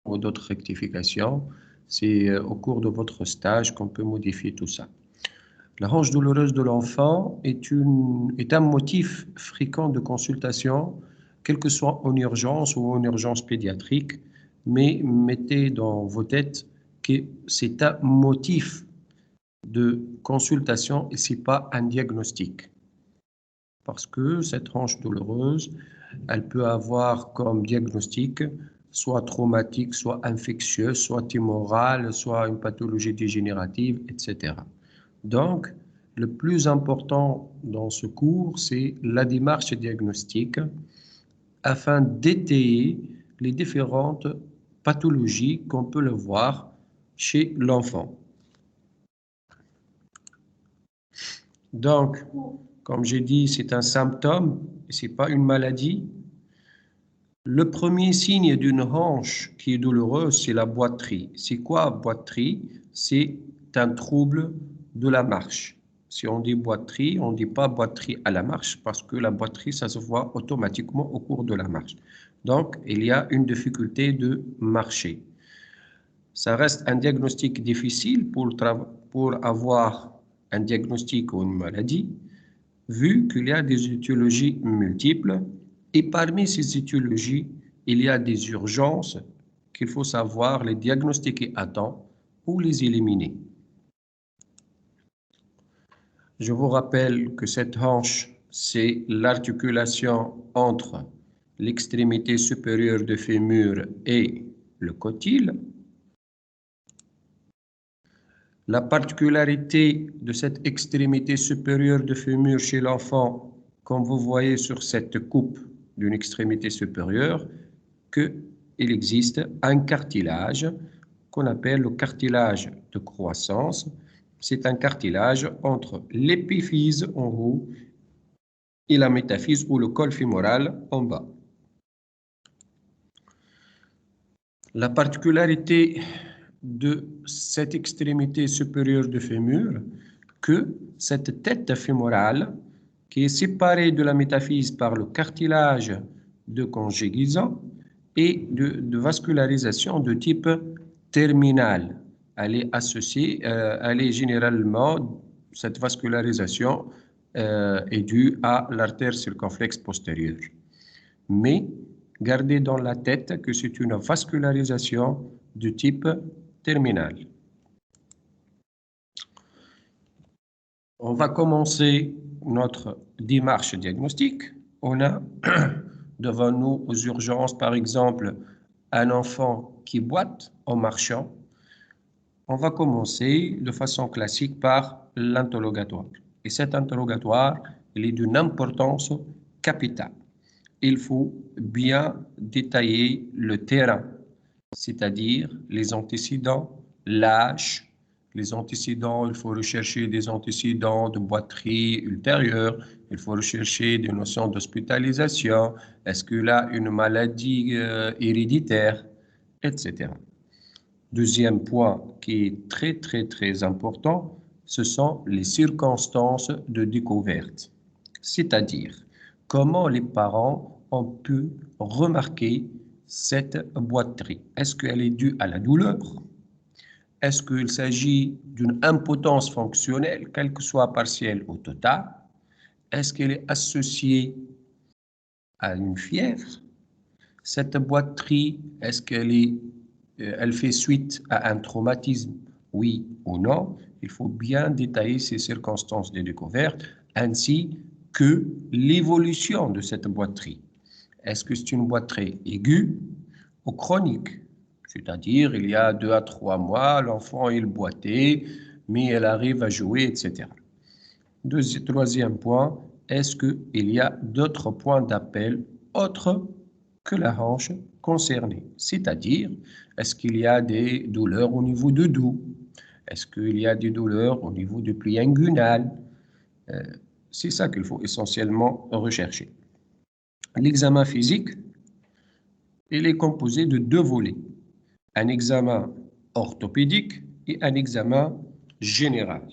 ou d'autres rectifications. C'est au cours de votre stage qu'on peut modifier tout ça. La hanche douloureuse de l'enfant est un motif fréquent de consultation, quel que soit en urgence ou en urgence pédiatrique, mais mettez dans vos têtes que c'est un motif de consultation et ce n'est pas un diagnostic. Parce que cette hanche douloureuse, elle peut avoir comme diagnostic soit traumatique, soit infectieuse, soit tumorale, soit une pathologie dégénérative, etc. Donc, le plus important dans ce cours, c'est la démarche diagnostique afin d'étayer les différentes pathologies qu'on peut le voir chez l'enfant. Donc, comme j'ai dit, c'est un symptôme, ce n'est pas une maladie. Le premier signe d'une hanche qui est douloureuse, c'est la boiterie. C'est quoi boiterie? C'est un trouble de la marche. Si on dit boiterie, on ne dit pas boiterie à la marche parce que la boiterie, ça se voit automatiquement au cours de la marche. Donc, il y a une difficulté de marcher. Ça reste un diagnostic difficile pour avoir un diagnostic ou une maladie, vu qu'il y a des étiologies multiples. Et parmi ces étiologies, il y a des urgences qu'il faut savoir les diagnostiquer à temps ou les éliminer. Je vous rappelle que cette hanche, c'est l'articulation entre l'extrémité supérieure du fémur et le cotyle. La particularité de cette extrémité supérieure du fémur chez l'enfant, comme vous voyez sur cette coupe d'une extrémité supérieure, qu'il existe un cartilage qu'on appelle le cartilage de croissance. C'est un cartilage entre l'épiphyse en haut et la métaphyse ou le col fémoral en bas. La particularité de cette extrémité supérieure du fémur, que cette tête fémorale, qui est séparée de la métaphyse par le cartilage de conjugaison et de vascularisation de type terminal. Elle est associée, elle est généralement, cette vascularisation est due à l'artère circonflexe postérieure. Mais gardez dans la tête que c'est une vascularisation de type terminal. On va commencer notre démarche diagnostique. On a devant nous aux urgences, par exemple, un enfant qui boite en marchant. On va commencer de façon classique par l'interrogatoire. Et cet interrogatoire, il est d'une importance capitale. Il faut bien détailler le terrain, c'est-à-dire les antécédents, l'âge. Les antécédents, il faut rechercher des antécédents de boiterie ultérieure, il faut rechercher des notions d'hospitalisation, est-ce qu'il a une maladie héréditaire, etc. Deuxième point qui est très important, ce sont les circonstances de découverte, c'est-à-dire comment les parents ont pu remarquer cette boiterie. Est-ce qu'elle est due à la douleur? Est-ce qu'il s'agit d'une impotence fonctionnelle, quelle que soit partielle ou totale? Est-ce qu'elle est associée à une fièvre? Cette boiterie, est-ce elle fait suite à un traumatisme? Oui ou non? Il faut bien détailler ces circonstances de découverte ainsi que l'évolution de cette boiterie. Est-ce que c'est une boiterie aiguë ou chronique? C'est-à-dire, il y a 2 à 3 mois, l'enfant il boitait, mais elle arrive à jouer, etc. Troisième point, est-ce qu'il y a d'autres points d'appel autres que la hanche concernée? C'est-à-dire, est-ce qu'il y a des douleurs au niveau du dos? Est-ce qu'il y a des douleurs au niveau du pli inguinal? C'est ça qu'il faut essentiellement rechercher. L'examen physique, il est composé de 2 volets. Un examen orthopédique et un examen général.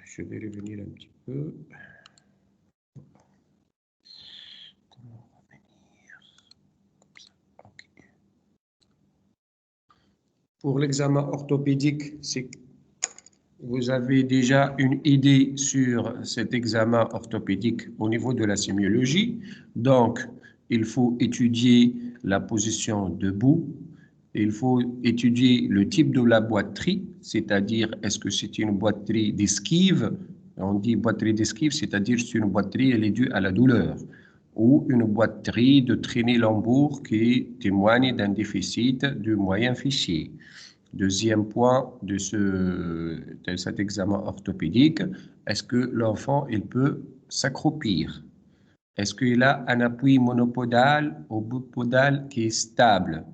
Je vais revenir un petit peu. Pour l'examen orthopédique, vous avez déjà une idée sur cet examen orthopédique au niveau de la sémiologie. Donc, il faut étudier la position debout. Il faut étudier le type de la boiterie, c'est-à-dire est-ce que c'est une boiterie d'esquive. On dit boiterie d'esquive, c'est-à-dire c'est une boiterie, elle est due à la douleur, ou une boiterie de traînée-lambour qui témoigne d'un déficit du moyen fessier. Deuxième point de cet examen orthopédique, est-ce que l'enfant il peut s'accroupir? Est-ce qu'il a un appui monopodal ou bipodal qui est stable?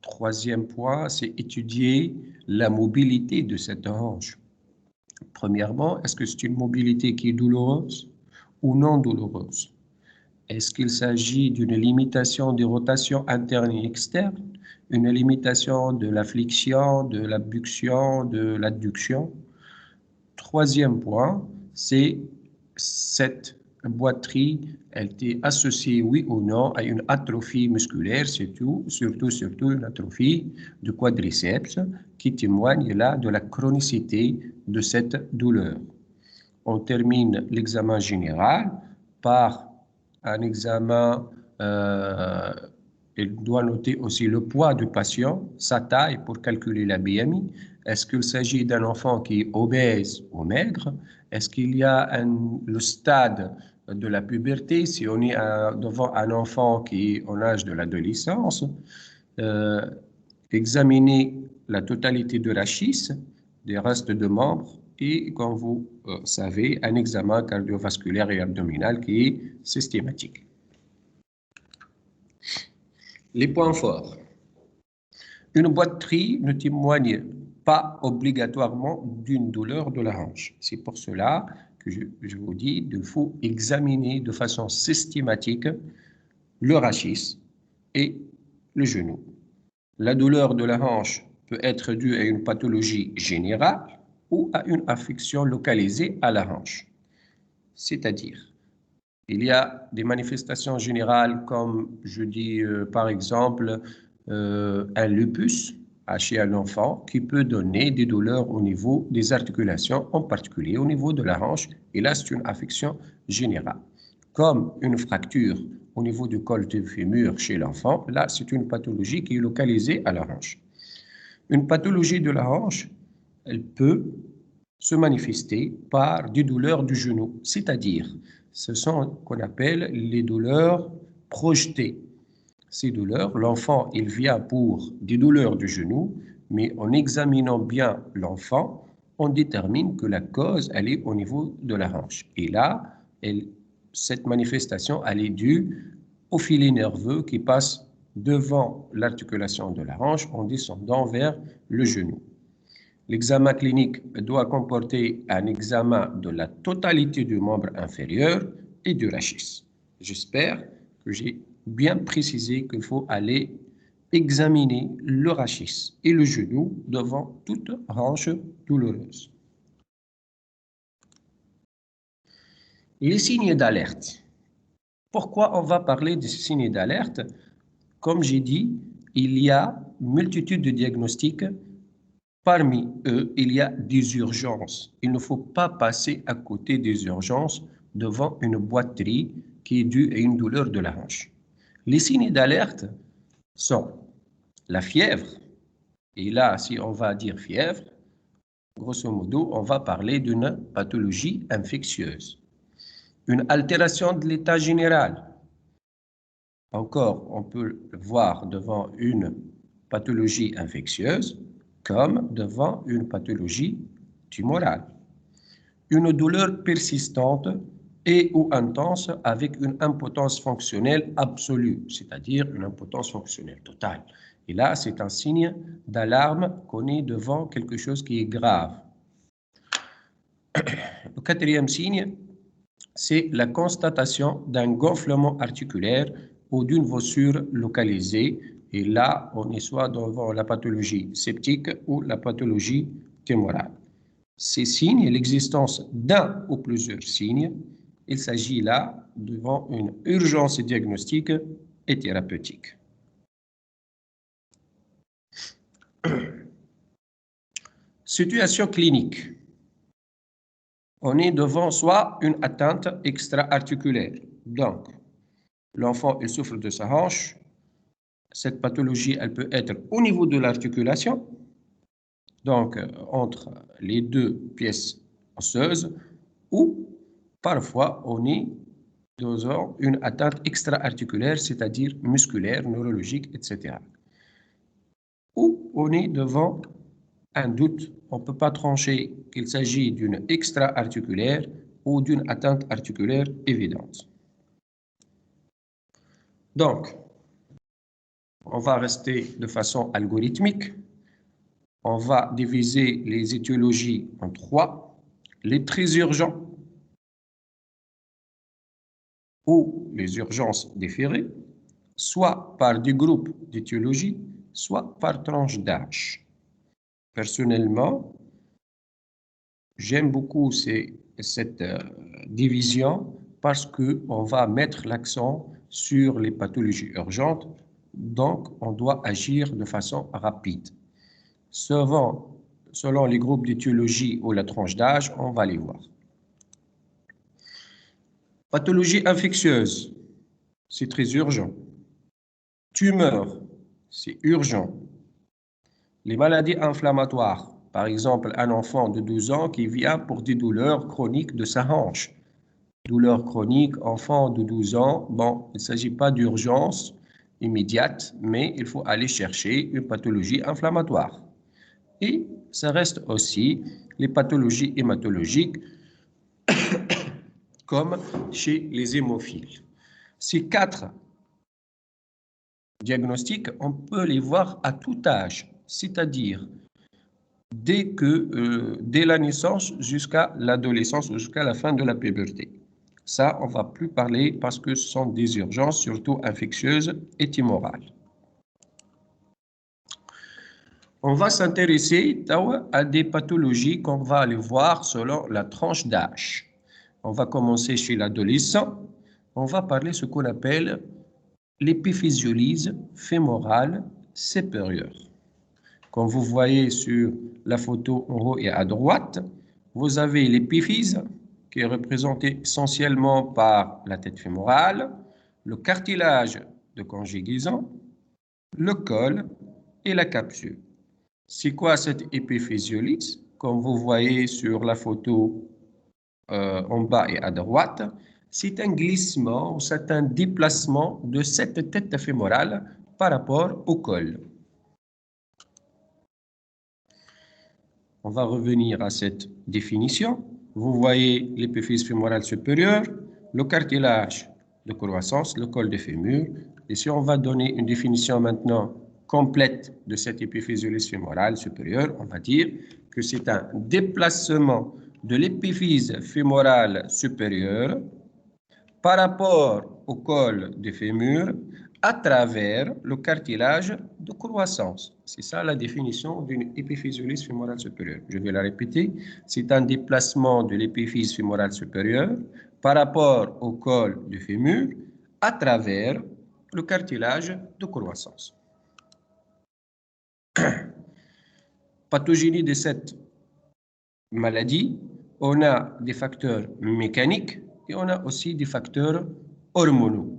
Troisième point, c'est étudier la mobilité de cette hanche. Premièrement, est-ce que c'est une mobilité qui est douloureuse ou non douloureuse? Est-ce qu'il s'agit d'une limitation des rotations internes et externes, une limitation de la flexion, de l'abduction, de l'adduction? Troisième point, c'est cette boiterie, elle est associée, oui ou non, à une atrophie musculaire, surtout une atrophie du quadriceps qui témoigne là de la chronicité de cette douleur. On termine l'examen général par un examen, il doit noter aussi le poids du patient, sa taille pour calculer la BMI. Est-ce qu'il s'agit d'un enfant qui est obèse ou maigre? Est-ce qu'il y a le stade de la puberté, si on est devant un enfant qui est en âge de l'adolescence? Examiner la totalité de la schiste, des restes de membres, et comme vous savez, un examen cardiovasculaire et abdominal qui est systématique. Les points forts. Une boiterie ne témoigne pas obligatoirement d'une douleur de la hanche. C'est pour cela que je vous dis qu'il faut examiner de façon systématique le rachis et le genou. La douleur de la hanche peut être due à une pathologie générale ou à une affection localisée à la hanche. C'est-à-dire, il y a des manifestations générales comme, je dis par exemple, un lupus chez un enfant qui peut donner des douleurs au niveau des articulations, en particulier au niveau de la hanche, et là c'est une affection générale. Comme une fracture au niveau du col du fémur chez l'enfant, là c'est une pathologie qui est localisée à la hanche. Une pathologie de la hanche, elle peut se manifester par des douleurs du genou, c'est-à-dire ce sont ce qu'on appelle les douleurs projetées. Ces douleurs, l'enfant, il vient pour des douleurs du genou, mais en examinant bien l'enfant, on détermine que la cause, elle est au niveau de la hanche. Et là, cette manifestation, elle est due au filet nerveux qui passe devant l'articulation de la hanche en descendant vers le genou. L'examen clinique doit comporter un examen de la totalité du membre inférieur et du rachis. J'espère que j'ai bien précisé qu'il faut aller examiner le rachis et le genou devant toute hanche douloureuse. Les signes d'alerte. Pourquoi on va parler des signes d'alerte? Comme j'ai dit, il y a une multitude de diagnostics. Parmi eux, il y a des urgences. Il ne faut pas passer à côté des urgences devant une boiterie qui est due à une douleur de la hanche. Les signes d'alerte sont la fièvre, et là, si on va dire fièvre, grosso modo, on va parler d'une pathologie infectieuse. Une altération de l'état général. Encore, on peut le voir devant une pathologie infectieuse comme devant une pathologie tumorale. Une douleur persistante et ou intense avec une impotence fonctionnelle absolue, c'est-à-dire une impotence fonctionnelle totale. Et là, c'est un signe d'alarme qu'on est devant quelque chose qui est grave. Le quatrième signe, c'est la constatation d'un gonflement articulaire ou d'une voussure localisée. Et là, on est soit devant la pathologie septique ou la pathologie tumorale. Ces signes, l'existence d'un ou plusieurs signes, il s'agit là devant une urgence diagnostique et thérapeutique. Situation clinique. On est devant soit une atteinte extra-articulaire. Donc, l'enfant, il souffre de sa hanche. Cette pathologie, elle peut être au niveau de l'articulation, donc entre les deux pièces osseuses, ou parfois on est devant une atteinte extra-articulaire, c'est-à-dire musculaire, neurologique, etc. Ou on est devant un doute, on ne peut pas trancher qu'il s'agit d'une extra-articulaire ou d'une atteinte articulaire évidente. Donc, on va rester de façon algorithmique. On va diviser les étiologies en 3. Les très urgents ou les urgences différées, soit par des groupes d'étiologies, soit par tranche d'âge. Personnellement, j'aime beaucoup cette division parce qu'on va mettre l'accent sur les pathologies urgentes, donc on doit agir de façon rapide. Selon les groupes d'étiologie ou la tranche d'âge, on va les voir. Pathologie infectieuse, c'est très urgent. Tumeur, c'est urgent. Les maladies inflammatoires, par exemple, un enfant de 12 ans qui vient pour des douleurs chroniques de sa hanche. Douleurs chroniques, enfant de 12 ans, bon, il ne s'agit pas d'urgence immédiate, mais il faut aller chercher une pathologie inflammatoire. Et ça reste aussi les pathologies hématologiques, comme chez les hémophiles. Ces 4 diagnostics, on peut les voir à tout âge, c'est-à-dire dès la naissance jusqu'à l'adolescence, jusqu'à la fin de la puberté. Ça, on ne va plus parler parce que ce sont des urgences, surtout infectieuses et tumorales. On va s'intéresser à des pathologies qu'on va aller voir selon la tranche d'âge. On va commencer chez l'adolescent. On va parler de ce qu'on appelle l'épiphysiolyse fémorale supérieure. Comme vous voyez sur la photo en haut et à droite, vous avez l'épiphyse qui est représentée essentiellement par la tête fémorale, le cartilage de conjugaison, le col et la capsule. C'est quoi cette épiphysiolyse? Comme vous voyez sur la photo en bas et à droite, c'est un glissement, c'est un déplacement de cette tête fémorale par rapport au col. On va revenir à cette définition. Vous voyez l'épiphyse fémorale supérieure, le cartilage de croissance, le col du fémur. Et si on va donner une définition maintenant complète de cette épiphysiolyse fémorale supérieure, on va dire que c'est un déplacement de l'épiphyse fémorale supérieure par rapport au col du fémur à travers le cartilage de croissance. C'est ça la définition d'une épiphysiolyse fémorale supérieure. Je vais la répéter. C'est un déplacement de l'épiphyse fémorale supérieure par rapport au col du fémur à travers le cartilage de croissance. Pathogénie de cette maladie, on a des facteurs mécaniques et on a aussi des facteurs hormonaux.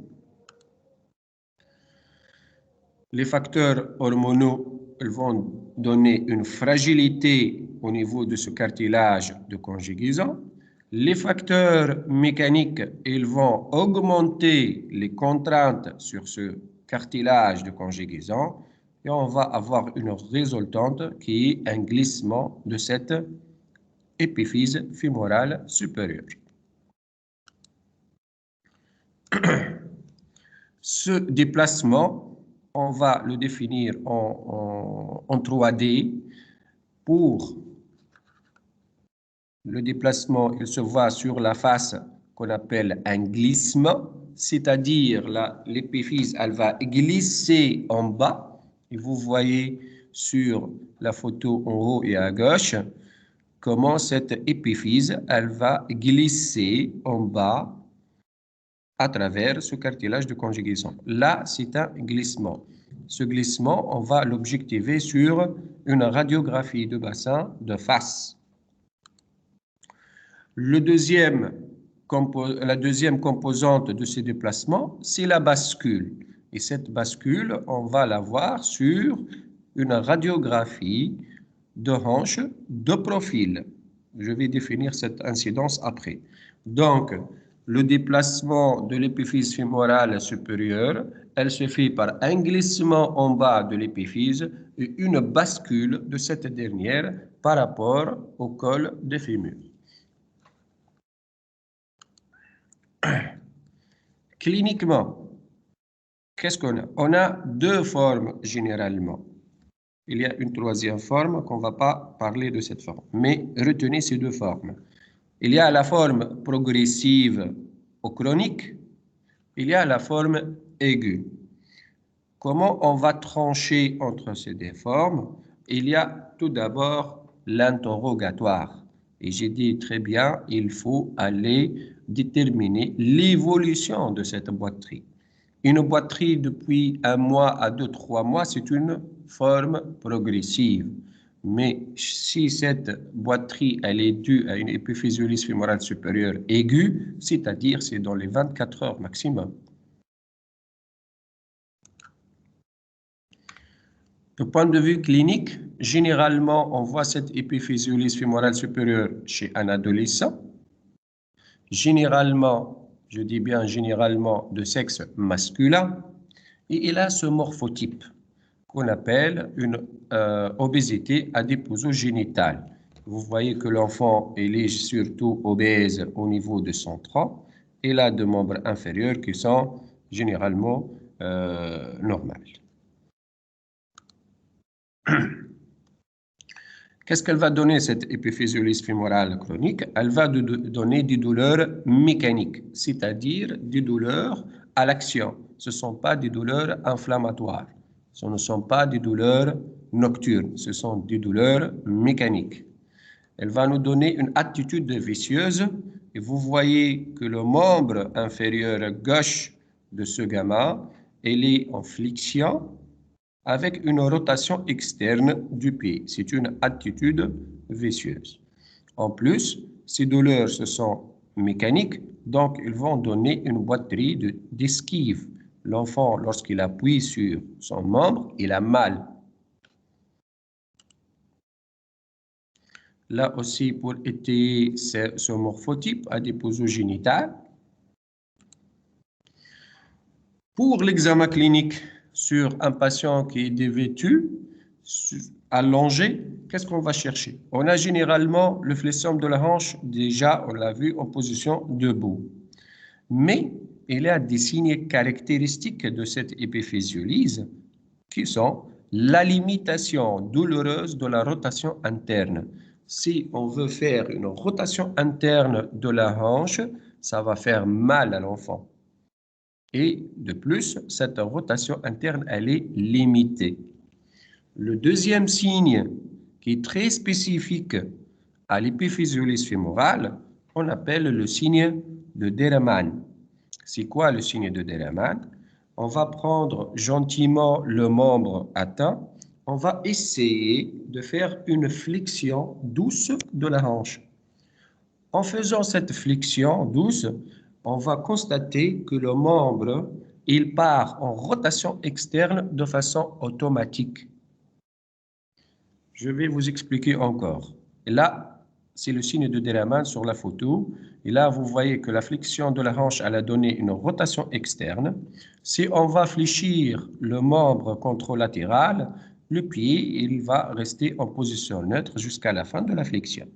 Les facteurs hormonaux ils vont donner une fragilité au niveau de ce cartilage de conjugaison. Les facteurs mécaniques, ils vont augmenter les contraintes sur ce cartilage de conjugaison et on va avoir une résultante qui est un glissement de cette épiphyse fémorale supérieure. Ce déplacement, on va le définir en 3D. Pour le déplacement, il se voit sur la face qu'on appelle un glissement, c'est-à-dire l'épiphyse, elle va glisser en bas. Et vous voyez sur la photo en haut et à gauche comment cette épiphyse, elle va glisser en bas à travers ce cartilage de conjugaison. Là, c'est un glissement. Ce glissement, on va l'objectiver sur une radiographie de bassin de face. La deuxième composante de ce déplacement, c'est la bascule. Et cette bascule, on va la voir sur une radiographie de hanche de profil. Je vais définir cette incidence après. Donc, le déplacement de l'épiphyse fémorale supérieure, elle se fait par un glissement en bas de l'épiphyse et une bascule de cette dernière par rapport au col des fémurs. Cliniquement, qu'est-ce qu'on a? On a deux formes généralement. Il y a une troisième forme qu'on ne va pas parler de cette forme, mais retenez ces deux formes. Il y a la forme progressive ou chronique, il y a la forme aiguë. Comment on va trancher entre ces deux formes? Il y a tout d'abord l'interrogatoire. Et j'ai dit très bien, il faut aller déterminer l'évolution de cette boiterie. Une boiterie depuis 1 mois à 2-3 mois, c'est une forme progressive. Mais si cette boiterie elle est due à une épiphysiolyse fémorale supérieure aiguë, c'est-à-dire c'est dans les 24 heures maximum. Du point de vue clinique, généralement, on voit cette épiphysiolyse fémorale supérieure chez un adolescent. Généralement, je dis bien généralement, de sexe masculin. Et il a ce morphotype qu'on appelle une obésité adipose-génitale. Vous voyez que l'enfant est surtout obèse au niveau de son tronc. Il a des membres inférieurs qui sont généralement normaux. Qu'est-ce qu'elle va donner, cette épiphysiolyse fémorale chronique? Elle va donner des douleurs mécaniques, c'est-à-dire des douleurs à l'action. Ce ne sont pas des douleurs inflammatoires. Ce ne sont pas des douleurs nocturnes. Ce sont des douleurs mécaniques. Elle va nous donner une attitude vicieuse. Et vous voyez que le membre inférieur gauche de ce gamin, il est en flexion, avec une rotation externe du pied. C'est une attitude vicieuse. En plus, ces douleurs ce sont mécaniques, donc ils vont donner une boiterie d'esquive. L'enfant, lorsqu'il appuie sur son membre, il a mal. Là aussi, pour étayer ce morphotype adipose-génital. Pour l'examen clinique sur un patient qui est dévêtu, allongé, qu'est-ce qu'on va chercher? On a généralement le flécium de la hanche, déjà, on l'a vu, en position debout. Mais il y a des signes caractéristiques de cette épiphysiolyse qui sont la limitation douloureuse de la rotation interne. Si on veut faire une rotation interne de la hanche, ça va faire mal à l'enfant. Et de plus, cette rotation interne, elle est limitée. Le deuxième signe qui est très spécifique à l'épiphysiolyse fémorale, on appelle le signe de Deraman. C'est quoi le signe de Deraman? On va prendre gentiment le membre atteint, on va essayer de faire une flexion douce de la hanche. En faisant cette flexion douce, on va constater que le membre, il part en rotation externe de façon automatique. Je vais vous expliquer encore. Et là, c'est le signe de Deraman sur la photo. Et là, vous voyez que la flexion de la hanche, elle a donné une rotation externe. Si on va fléchir le membre contralatéral, le pied, il va rester en position neutre jusqu'à la fin de la flexion.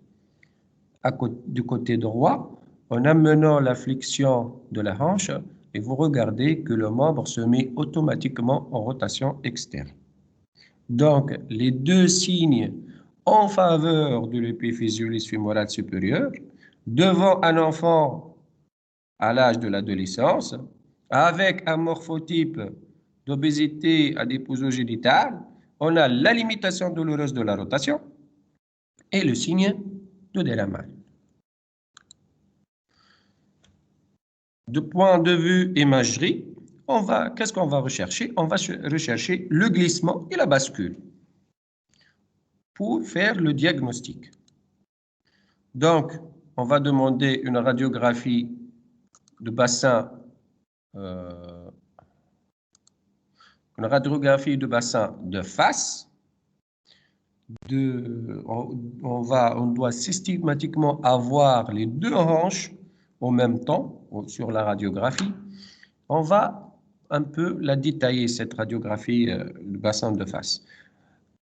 Du côté droit, en amenant la flexion de la hanche, et vous regardez que le membre se met automatiquement en rotation externe. Donc, les deux signes en faveur de l'épiphysiolyse fémorale supérieure devant un enfant à l'âge de l'adolescence, avec un morphotype d'obésité adipose-génitale, on a la limitation douloureuse de la rotation et le signe de Deraman. Du point de vue imagerie, qu'est-ce qu'on va rechercher? On va rechercher le glissement et la bascule pour faire le diagnostic. Donc, on va demander une radiographie de bassin, de face. On doit systématiquement avoir les deux hanches en même temps sur la radiographie. On va un peu la détailler, cette radiographie du bassin de face.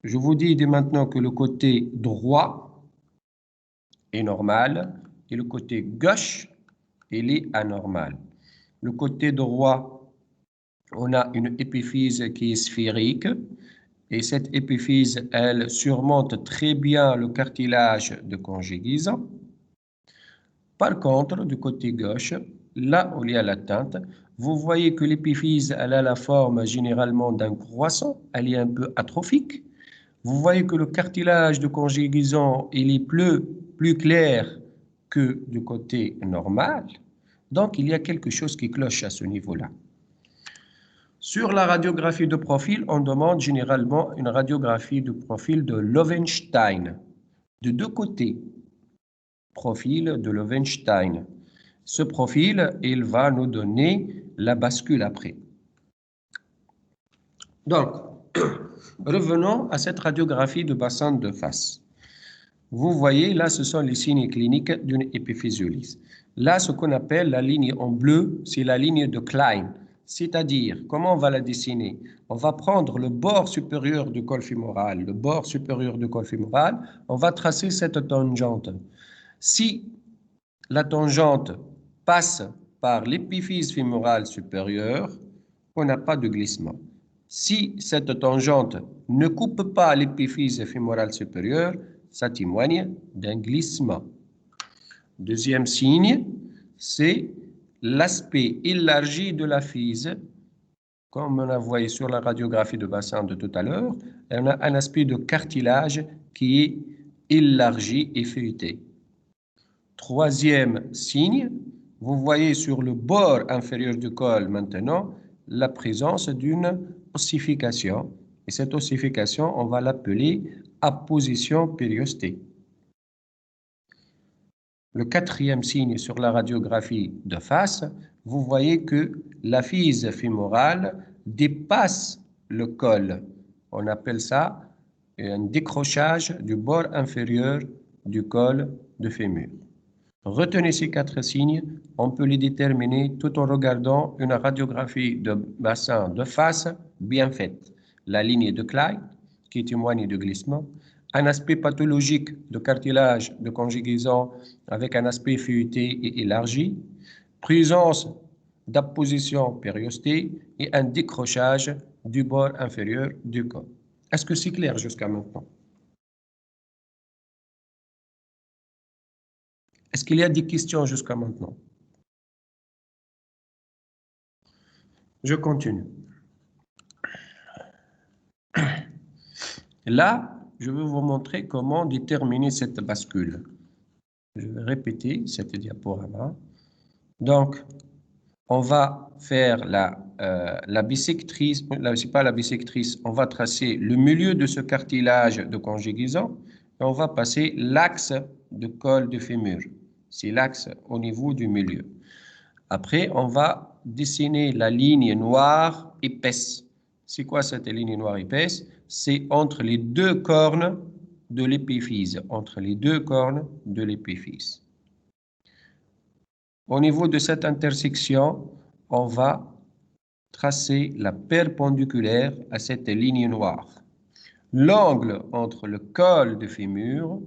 Je vous dis dès maintenant que le côté droit est normal et le côté gauche, il est anormal. Le côté droit, on a une épiphyse qui est sphérique et cette épiphyse, elle surmonte très bien le cartilage de conjugaison. Par contre, du côté gauche, là où il y a l'atteinte, vous voyez que l'épiphyse, elle a la forme généralement d'un croissant, elle est un peu atrophique. Vous voyez que le cartilage de conjugaison, il est plus clair que du côté normal. Donc, il y a quelque chose qui cloche à ce niveau-là. Sur la radiographie de profil, on demande généralement une radiographie de profil de Lowenstein, de deux côtés. Profil de Lowenstein. Ce profil, il va nous donner la bascule après. Donc, revenons à cette radiographie de bassin de face. Vous voyez, là, ce sont les signes cliniques d'une épiphysiolyse. Là, ce qu'on appelle la ligne en bleu, c'est la ligne de Klein. C'est-à-dire, comment on va la dessiner? On va prendre le bord supérieur du col fémoral, on va tracer cette tangente. Si la tangente passe par l'épiphyse fémorale supérieure, on n'a pas de glissement. Si cette tangente ne coupe pas l'épiphyse fémorale supérieure, ça témoigne d'un glissement. Deuxième signe, c'est l'aspect élargi de la physe. Comme on a vu sur la radiographie de bassin de tout à l'heure, on a un aspect de cartilage qui est élargi et feuilleté. Troisième signe, vous voyez sur le bord inférieur du col maintenant la présence d'une ossification. Et cette ossification, on va l'appeler apposition périostée. Le quatrième signe sur la radiographie de face, vous voyez que la physe fémorale dépasse le col. On appelle ça un décrochage du bord inférieur du col de fémur. Retenez ces quatre signes, on peut les déterminer tout en regardant une radiographie de bassin de face bien faite. La ligne de Klein, qui témoigne de glissement, un aspect pathologique de cartilage de conjugaison avec un aspect feuilleté et élargi, présence d'apposition périostée et un décrochage du bord inférieur du col. Est-ce que c'est clair jusqu'à maintenant? Est-ce qu'il y a des questions jusqu'à maintenant? Je continue. Là, je vais vous montrer comment déterminer cette bascule. Je vais répéter cette diaporama. Donc, on va faire la bissectrice, c'est pas la bissectrice, on va tracer le milieu de ce cartilage de conjugaison et on va passer l'axe de col de fémur. C'est l'axe au niveau du milieu. Après, on va dessiner la ligne noire épaisse. C'est quoi cette ligne noire épaisse? C'est entre les deux cornes de l'épiphyse, Au niveau de cette intersection, on va tracer la perpendiculaire à cette ligne noire. L'angle entre le col de fémur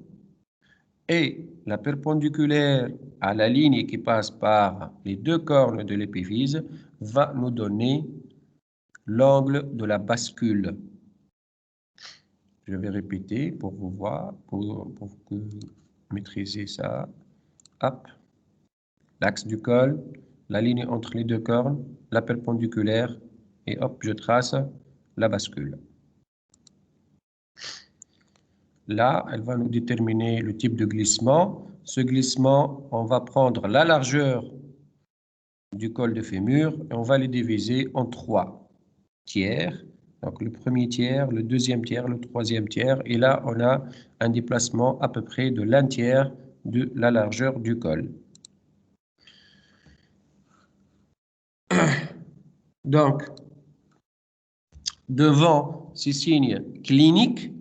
et la perpendiculaire à la ligne qui passe par les deux cornes de l'épiphyse va nous donner l'angle de la bascule. Je vais répéter pour vous voir, pour que vous maîtrisez ça. Hop. L'axe du col, la ligne entre les deux cornes, la perpendiculaire, et hop, je trace la bascule. Là, elle va nous déterminer le type de glissement. Ce glissement, on va prendre la largeur du col de fémur et on va les diviser en 3 tiers. Donc le premier tiers, le deuxième tiers, le troisième tiers. Et là, on a un déplacement à peu près de l'1 tiers de la largeur du col. Donc, devant ces signes cliniques,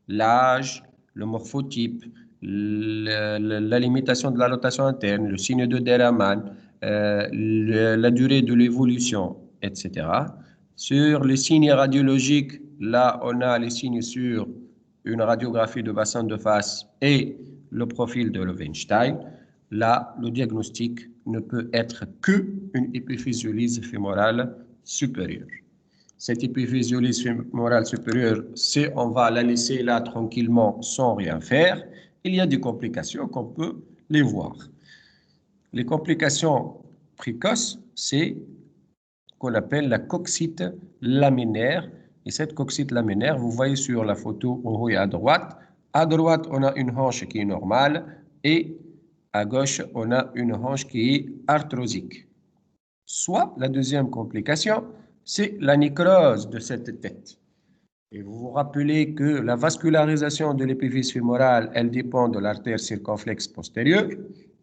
l'âge, le morphotype, la limitation de la rotation interne, le signe de Deraman, la durée de l'évolution, etc. Sur les signes radiologiques, là, on a les signes sur une radiographie de bassin de face et le profil de Loewenstein. Là, le diagnostic ne peut être qu'une épiphysiolyse fémorale supérieure. Cette épiphysiolyse fémorale supérieure, on va la laisser là tranquillement sans rien faire. Il y a des complications qu'on peut les voir. Les complications précoces, c'est qu'on appelle la coxite laminaire. Et cette coxite laminaire, vous voyez sur la photo en haut et à droite. À droite, on a une hanche qui est normale et à gauche, on a une hanche qui est arthrosique. Soit la deuxième complication, c'est la nécrose de cette tête. Et vous vous rappelez que la vascularisation de l'épiphyse fémorale, elle dépend de l'artère circonflexe postérieure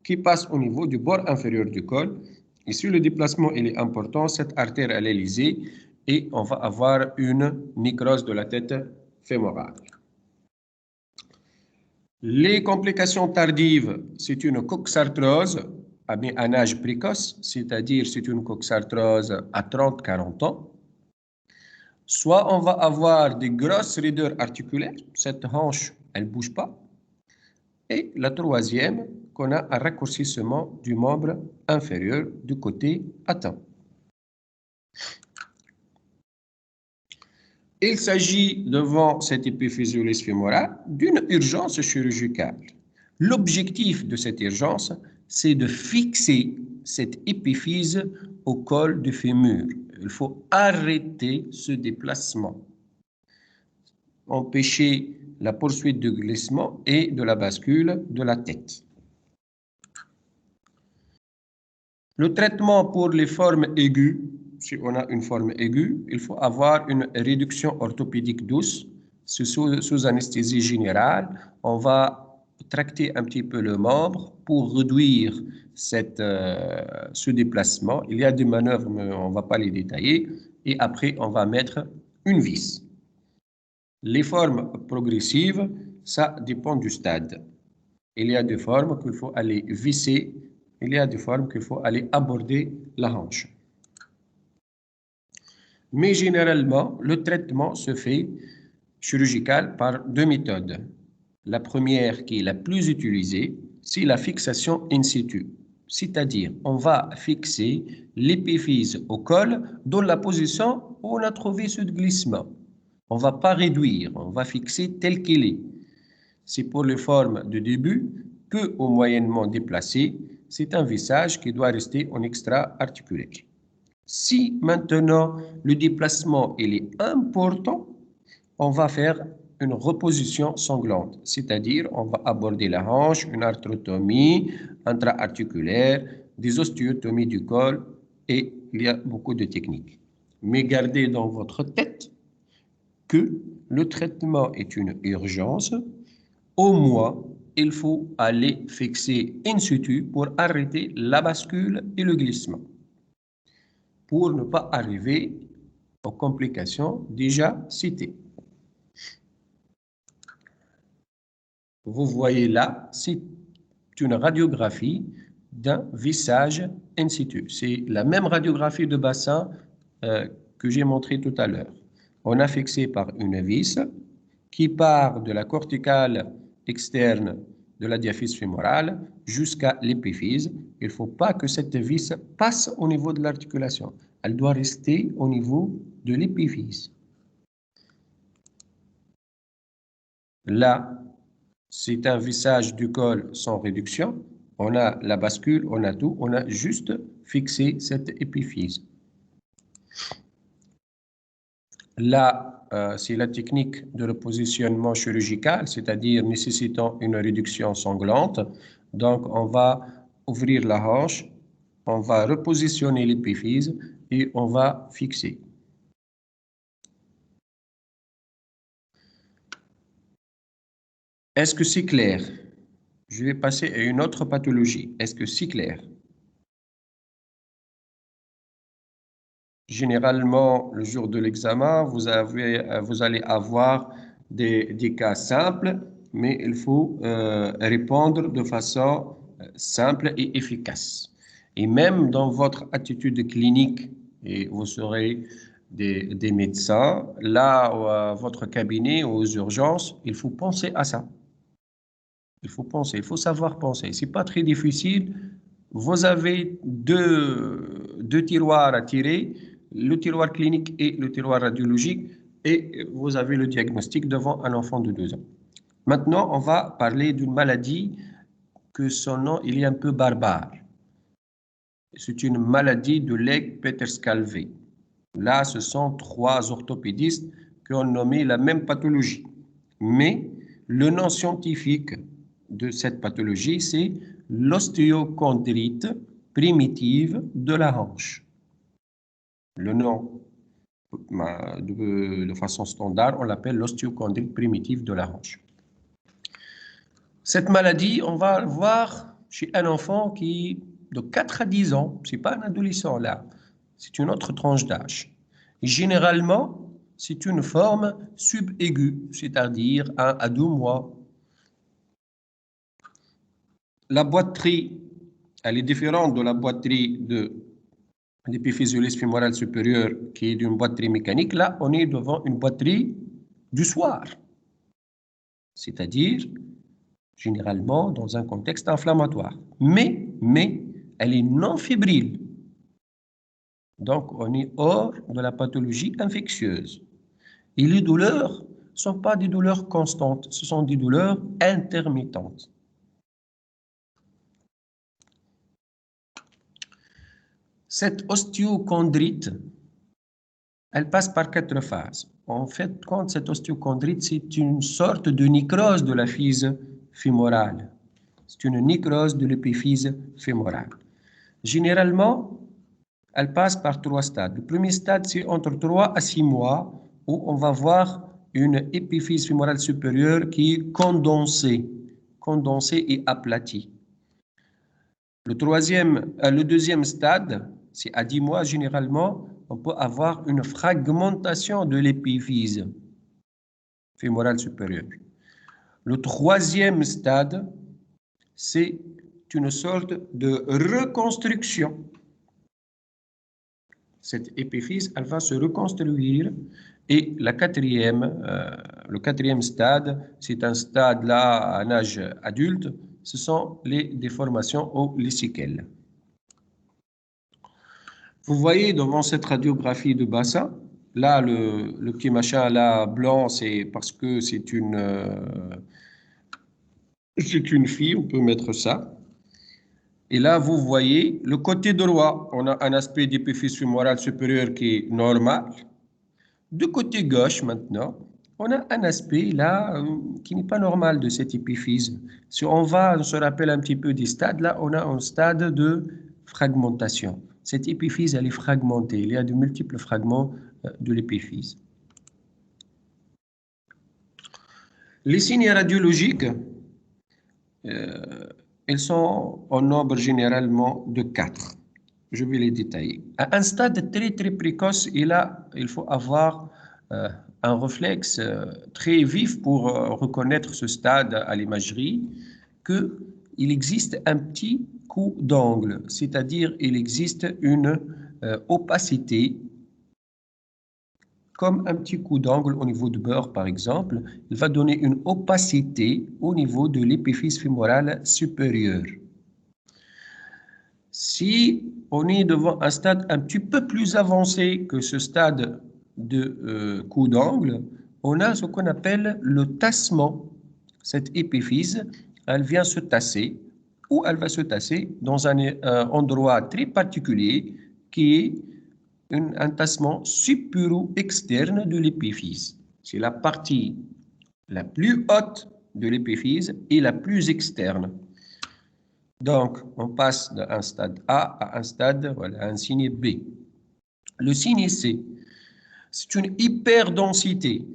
qui passe au niveau du bord inférieur du col. Et si le déplacement il est important, cette artère elle est lésée et on va avoir une nécrose de la tête fémorale. Les complications tardives, c'est une coxarthrose à un âge précoce, c'est-à-dire c'est une coxarthrose à 30-40 ans. Soit on va avoir des grosses raideurs articulaires, cette hanche, elle ne bouge pas. Et la troisième, qu'on a un raccourcissement du membre inférieur du côté atteint. Il s'agit, devant cette épiphysiolyse fémorale, d'une urgence chirurgicale. L'objectif de cette urgence, c'est de fixer cette épiphyse au col du fémur. Il faut arrêter ce déplacement, empêcher la poursuite du glissement et de la bascule de la tête. Le traitement pour les formes aiguës, si on a une forme aiguë, il faut avoir une réduction orthopédique douce sous anesthésie générale. On va tracter un petit peu le membre pour réduire ce déplacement. Il y a des manœuvres, mais on ne va pas les détailler. Et après, on va mettre une vis. Les formes progressives, ça dépend du stade. Il y a des formes qu'il faut aller visser. Il y a des formes qu'il faut aller aborder la hanche. Mais généralement, le traitement se fait chirurgical par deux méthodes. La première, qui est la plus utilisée, c'est la fixation in situ. C'est-à-dire, on va fixer l'épiphyse au col dans la position où on a trouvé ce glissement. On ne va pas réduire, on va fixer tel qu'il est. C'est pour les formes de début peu ou moyennement déplacées. C'est un vissage qui doit rester en extra-articulaire. Si maintenant le déplacement il est important, on va faire une reposition sanglante, c'est-à-dire on va aborder la hanche, une arthrotomie intra-articulaire, des ostéotomies du col et il y a beaucoup de techniques. Mais gardez dans votre tête que le traitement est une urgence. Au moins, il faut aller fixer in situ pour arrêter la bascule et le glissement, pour ne pas arriver aux complications déjà citées. Vous voyez là, c'est une radiographie d'un vissage in situ. C'est la même radiographie de bassin que j'ai montré tout à l'heure. On a fixé par une vis qui part de la corticale externe de la diaphyse fémorale jusqu'à l'épiphyse. Il ne faut pas que cette vis passe au niveau de l'articulation. Elle doit rester au niveau de l'épiphyse. Là, c'est un vissage du col sans réduction. On a la bascule, on a tout. On a juste fixé cette épiphyse. Là, c'est la technique de repositionnement chirurgical, c'est-à-dire nécessitant une réduction sanglante. Donc, on va ouvrir la hanche On va repositionner l'épiphyse et on va fixer. Est-ce que c'est clair? Je vais passer à une autre pathologie. Est-ce que c'est clair? Généralement, le jour de l'examen, vous allez avoir des cas simples, mais il faut répondre de façon simple et efficace. Et même dans votre attitude clinique, et vous serez des médecins, là, à votre cabinet, aux urgences, il faut penser à ça. Il faut penser, il faut savoir penser. C'est pas très difficile. Vous avez deux tiroirs à tirer, le tiroir clinique et le tiroir radiologique, et vous avez le diagnostic devant un enfant de 2 ans. Maintenant, on va parler d'une maladie que son nom, il est un peu barbare. C'est une maladie de Legg-Peters-Calvé. Là, ce sont 3 orthopédistes qui ont nommé la même pathologie. Mais le nom scientifique de cette pathologie, c'est l'ostéochondrite primitive de la hanche. Le nom, de façon standard, on l'appelle l'ostéochondrite primitive de la hanche. Cette maladie, on va le voir chez un enfant qui de 4 à 10 ans, ce n'est pas un adolescent là, c'est une autre tranche d'âge. Généralement, c'est une forme subaiguë, c'est-à-dire 1 à 2 mois. La boiterie, elle est différente de la boiterie de l'épiphysiolyse fémorale supérieure qui est d'une boiterie mécanique. Là, on est devant une boiterie du soir, c'est-à-dire généralement dans un contexte inflammatoire. Mais elle est non fébrile. Donc, on est hors de la pathologie infectieuse. Et les douleurs ne sont pas des douleurs constantes, ce sont des douleurs intermittentes. Cette ostéochondrite, elle passe par 4 phases. En fait, quand cette ostéochondrite, c'est une sorte de nécrose de la physe fémorale. C'est une nécrose de l'épiphyse fémorale. Généralement, elle passe par 3 stades. Le premier stade, c'est entre 3 à 6 mois, où on va voir une épiphyse fémorale supérieure qui est condensée et aplatie. Le deuxième stade, c'est à 10 mois, généralement, on peut avoir une fragmentation de l'épiphyse fémorale supérieure. Le troisième stade, c'est une sorte de reconstruction. Cette épiphyse, elle va se reconstruire. Et le quatrième stade, c'est un stade là à un âge adulte, ce sont les déformations ou les séquelles. Vous voyez devant cette radiographie de bassin, là le petit machin là blanc, c'est parce que c'est une fille, on peut mettre ça. Et là, vous voyez, le côté droit, on a un aspect d'épiphyse fémorale supérieure qui est normal. Du côté gauche, maintenant, on a un aspect là qui n'est pas normal de cette épiphyse. Si on se rappelle un petit peu des stades, là, on a un stade de fragmentation. Cette épiphyse, elle est fragmentée. Il y a de multiples fragments de l'épiphyse. Les signes radiologiques, ils sont en nombre généralement de 4. Je vais les détailler. À un stade très très précoce, et là, il faut avoir un réflexe très vif pour reconnaître ce stade à l'imagerie, qu'il existe un petit coup d'angle, c'est-à-dire il existe une opacité, comme un petit coup d'angle au niveau du beurre, par exemple. Il va donner une opacité au niveau de l'épiphyse fémorale supérieure. Si on est devant un stade un petit peu plus avancé que ce stade de coup d'angle, on a ce qu'on appelle le tassement. Cette épiphyse, elle vient se tasser, ou elle va se tasser dans un endroit très particulier qui est un tassement supéro-externe de l'épiphyse. C'est la partie la plus haute de l'épiphyse et la plus externe. Donc, on passe d'un stade A à un stade, voilà, un signe B. Le signe C, c'est une hyperdensité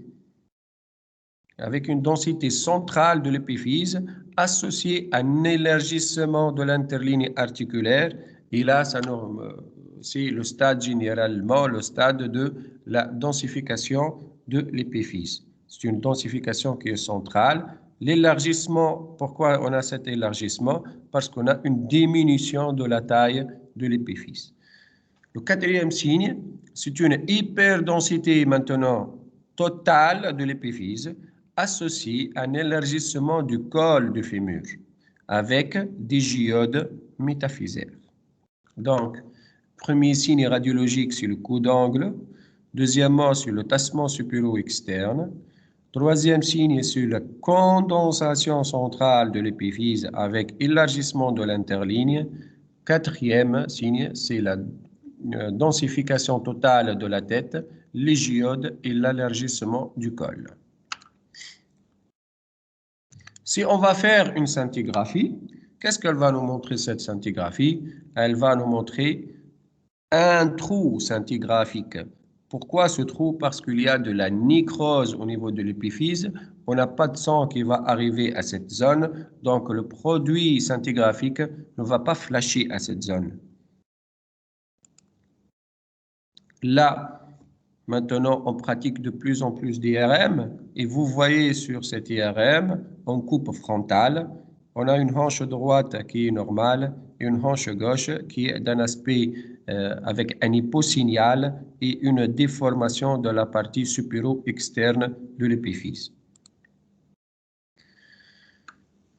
avec une densité centrale de l'épiphyse associée à un élargissement de l'interligne articulaire. Et là, c'est le stade généralement, le stade de la densification de l'épiphyse. C'est une densification qui est centrale. L'élargissement, pourquoi on a cet élargissement? Parce qu'on a une diminution de la taille de l'épiphyse. Le quatrième signe, c'est une hyperdensité maintenant totale de l'épiphyse associée à un élargissement du col du fémur avec des géodes métaphysaires. Donc, premier signe radiologique, c'est le coup d'angle. Deuxièmement, c'est le tassement supéro-externe. Troisième signe, c'est la condensation centrale de l'épiphyse avec élargissement de l'interligne. Quatrième signe, c'est la densification totale de la tête, les géodes et l'élargissement du col. Si on va faire une scintigraphie, qu'est-ce qu'elle va nous montrer cette scintigraphie? Elle va nous montrer un trou scintigraphique. Pourquoi ce trou? Parce qu'il y a de la nécrose au niveau de l'épiphyse. On n'a pas de sang qui va arriver à cette zone, donc le produit scintigraphique ne va pas flasher à cette zone. Là, maintenant, on pratique de plus en plus d'IRM et vous voyez sur cette IRM, en coupe frontale, on a une hanche droite qui est normale et une hanche gauche qui est d'un aspect avec un hyposignal et une déformation de la partie supéro-externe de l'épiphyse.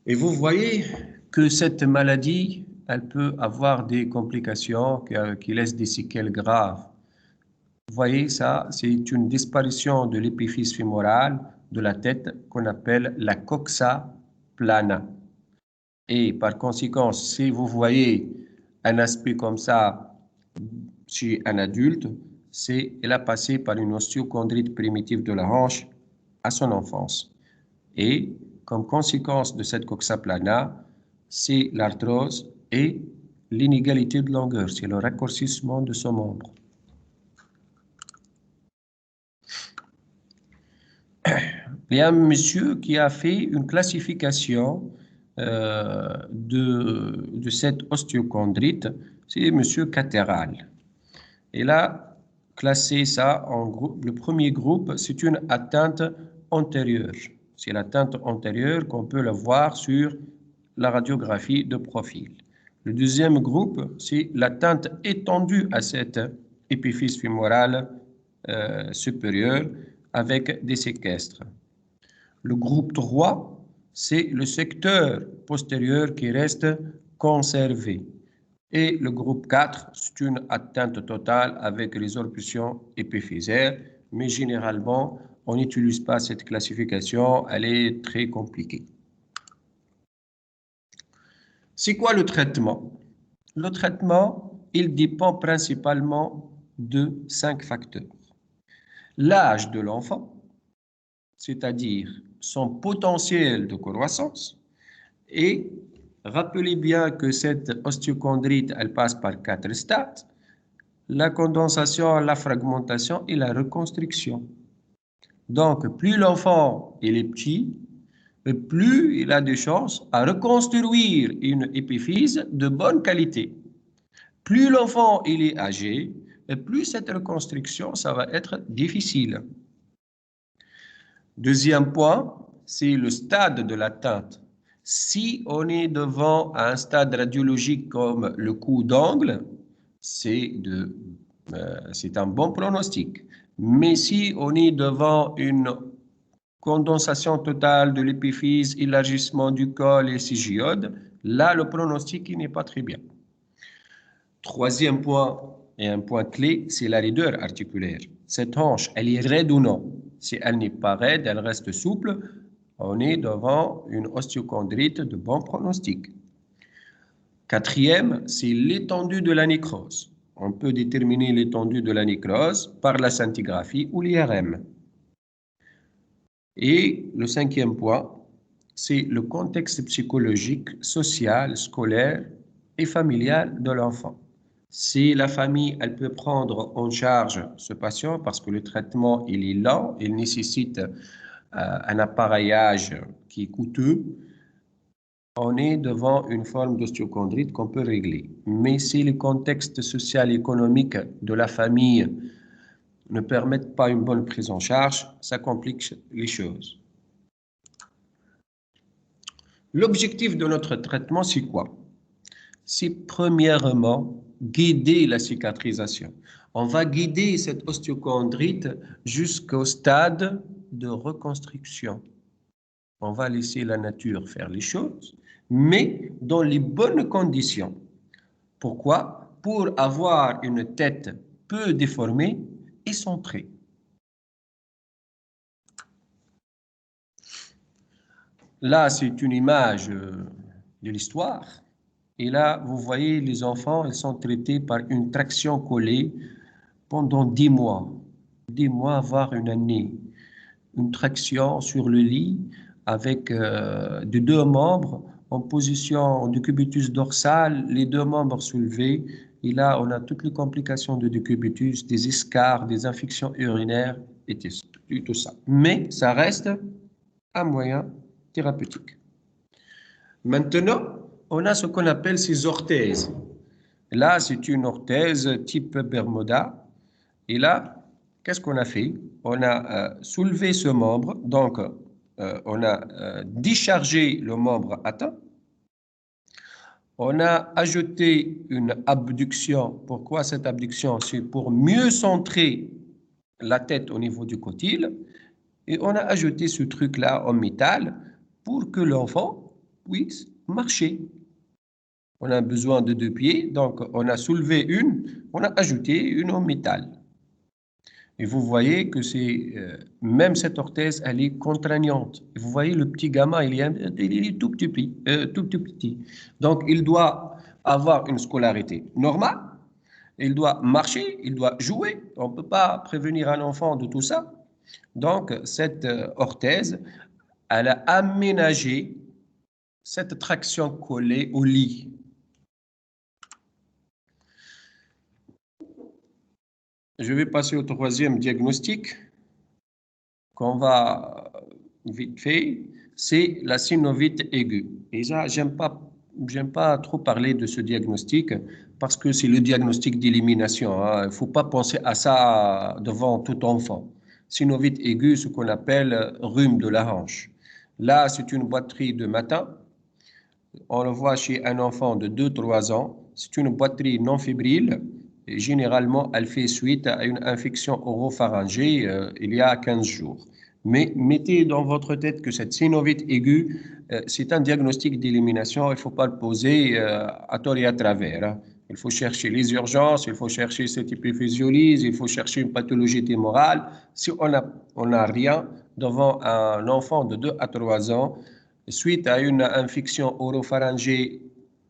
Et vous voyez que cette maladie, elle peut avoir des complications qui laissent des séquelles graves. Vous voyez ça, c'est une disparition de l'épiphyse fémorale de la tête qu'on appelle la coxa plana. Et par conséquent, si vous voyez un aspect comme ça chez un adulte, elle a passé par une ostéochondrite primitive de la hanche à son enfance. Et comme conséquence de cette coxa plana, c'est l'arthrose et l'inégalité de longueur, c'est le raccourcissement de ce membre. Il y a un monsieur qui a fait une classification de cette ostéochondrite, c'est monsieur Catteral. Il a classé ça en groupe. Le premier groupe, c'est une atteinte antérieure. C'est l'atteinte antérieure qu'on peut la voir sur la radiographie de profil. Le deuxième groupe, c'est l'atteinte étendue à cette épiphyse fémorale supérieure avec des séquestres. Le groupe 3, c'est le secteur postérieur qui reste conservé. Et le groupe 4, c'est une atteinte totale avec résorption épiphysaire, mais généralement, on n'utilise pas cette classification, elle est très compliquée. C'est quoi le traitement? Le traitement, il dépend principalement de 5 facteurs. L'âge de l'enfant, c'est-à-dire son potentiel de croissance, et rappelez bien que cette ostéochondrite, elle passe par 4 stades, la condensation, la fragmentation et la reconstruction. Donc, plus l'enfant est petit, plus il a de chances à reconstruire une épiphyse de bonne qualité. Plus l'enfant est âgé, plus cette reconstruction, ça va être difficile. Deuxième point, c'est le stade de l'atteinte. Si on est devant un stade radiologique comme le coup d'angle, c'est un bon pronostic. Mais si on est devant une condensation totale de l'épiphyse, élargissement du col et cygiodes, là, le pronostic n'est pas très bien. Troisième point, et un point clé, c'est la raideur articulaire. Cette hanche, elle est raide ou non? Si elle n'est pas raide, elle reste souple, on est devant une ostéochondrite de bon pronostic. Quatrième, c'est l'étendue de la nécrose. On peut déterminer l'étendue de la nécrose par la scintigraphie ou l'IRM. Et le cinquième point, c'est le contexte psychologique, social, scolaire et familial de l'enfant. Si la famille, elle peut prendre en charge ce patient parce que le traitement, il est lent, il nécessite un appareillage qui est coûteux, on est devant une forme d'ostéochondrite qu'on peut régler. Mais si le contexte social et économique de la famille ne permet pas une bonne prise en charge, ça complique les choses. L'objectif de notre traitement, c'est quoi? C'est premièrement guider la cicatrisation. On va guider cette ostéochondrite jusqu'au stade de reconstruction. On va laisser la nature faire les choses, mais dans les bonnes conditions. Pourquoi? Pour avoir une tête peu déformée et centrée. Là, c'est une image de l'histoire. Et là, vous voyez, les enfants, ils sont traités par une traction collée pendant 10 mois. 10 mois, voire une année. Une traction sur le lit avec de deux membres en position de décubitus dorsal, les deux membres soulevés. Et là, on a toutes les complications de décubitus, des escarres, des infections urinaires et tout ça. Mais ça reste un moyen thérapeutique. Maintenant, on a ce qu'on appelle ces orthèses. Là, c'est une orthèse type Bermuda. Et là, qu'est-ce qu'on a fait? On a soulevé ce membre, donc on a déchargé le membre atteint. On a ajouté une abduction. Pourquoi cette abduction? C'est pour mieux centrer la tête au niveau du cotyle. Et on a ajouté ce truc-là en métal pour que l'enfant puisse marcher. On a besoin de deux pieds, donc on a soulevé une, on a ajouté une en métal. Et vous voyez que c'est même cette orthèse, elle est contraignante. Et vous voyez le petit gamin, il est tout petit, tout petit. Donc il doit avoir une scolarité normale, il doit marcher, il doit jouer. On ne peut pas prévenir un enfant de tout ça. Donc cette orthèse, elle a aménagé cette traction collée au lit. Je vais passer au troisième diagnostic qu'on va vite fait, c'est la synovite aiguë. Et ça, j'aime pas trop parler de ce diagnostic parce que c'est le diagnostic d'élimination. Hein. Il ne faut pas penser à ça devant tout enfant. Synovite aiguë, ce qu'on appelle rhume de la hanche. Là, c'est une boiterie de matin. On le voit chez un enfant de 2-3 ans. C'est une boiterie non fébrile. Et généralement, elle fait suite à une infection oropharyngée il y a 15 jours. Mais mettez dans votre tête que cette synovite aiguë, c'est un diagnostic d'élimination. Il ne faut pas le poser à tort et à travers. Hein. Il faut chercher les urgences, il faut chercher cette hyperphysiolyse, il faut chercher une pathologie témorale. Si on n'a rien devant un enfant de 2 à 3 ans, suite à une infection oropharyngée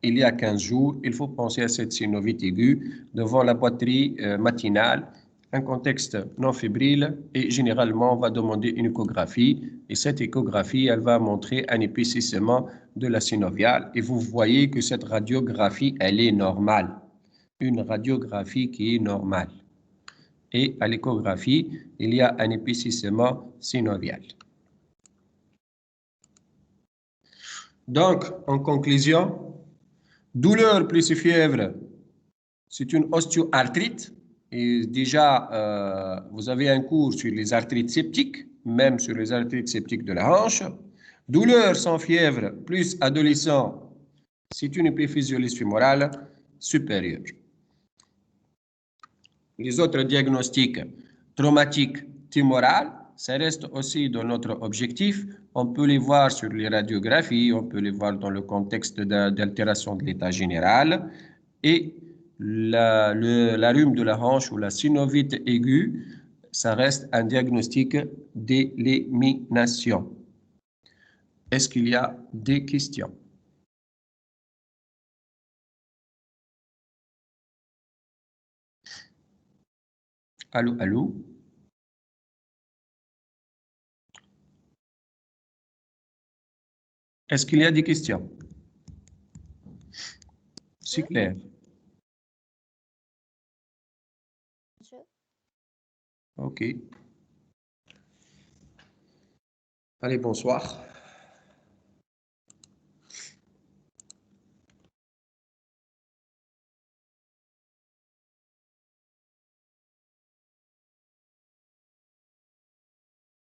il y a 15 jours, il faut penser à cette synovite aiguë devant la boiterie matinale, un contexte non fébrile et généralement on va demander une échographie et cette échographie elle va montrer un épaississement de la synoviale et vous voyez que cette radiographie elle est normale, une radiographie qui est normale et à l'échographie il y a un épaississement synovial. Donc, en conclusion, douleur plus fièvre, c'est une ostéoarthrite. Et déjà, vous avez un cours sur les arthrites septiques, même sur les arthrites septiques de la hanche. Douleur sans fièvre plus adolescent, c'est une épiphysiolyse fémorale supérieure. Les autres diagnostics traumatiques tumorales, ça reste aussi dans notre objectif. On peut les voir sur les radiographies, on peut les voir dans le contexte d'altération de l'état général. Et la rhume de la hanche ou la synovite aiguë, ça reste un diagnostic d'élimination. Est-ce qu'il y a des questions? Allô, allô? Est-ce qu'il y a des questions? C'est clair. OK. Allez, bonsoir.